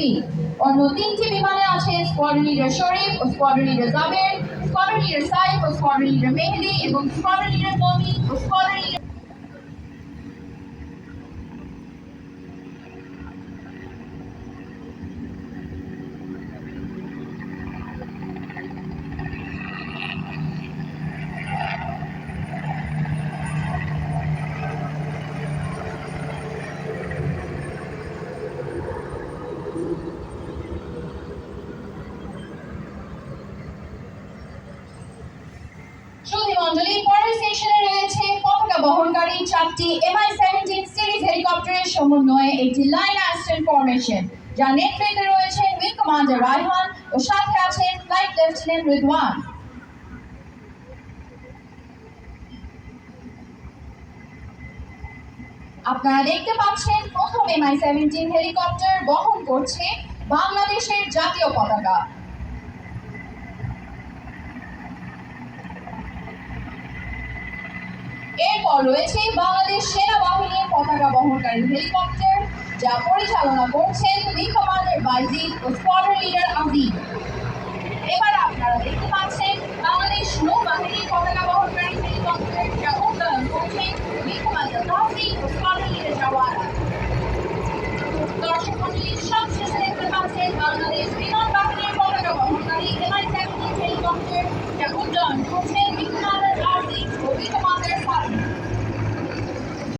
লুৎফি। অন্য 3টি বিমানে আছে স্কোয়াড্রন লিডার শরীফ ও squadron leader Jaber, squadron leader Saif ও স্কোয়াড্রন লিডার মেহেদি এবং স্কোয়াড্রন লিডার মমিন ও স্কোয়াড্রন লিডার মন্ডলী। পরের সেকশনে রয়েছে পতাকা বহনকারী 4টি MI-17 সিরিজ হেলিকপ্টারের সমন্বয়ে একটি লাইন অ্যাসিস্ট্যান্ট ফরমেশন, যার নেতৃত্বে রয়েছেন উইং কমান্ডার রায়হান ও সাথে আছেন ফ্লাইট লেফটেন্যান্ট রিদওয়ান। আপনারা দেখতে পাচ্ছেন প্রথম MI-17 হেলিকপ্টার বহন করছে বাংলাদেশের জাতীয় পতাকা। এরপর রয়েছে বাংলাদেশ সেনাবাহিনীর পতাকা বহনকারী হেলিকপ্টার, যা পরিচালনা করছেন উইং কমান্ডার বাইজিদ ও স্কোয়াড্রন লিডার আজিম। এবার আপনারা দেখতে পাচ্ছেন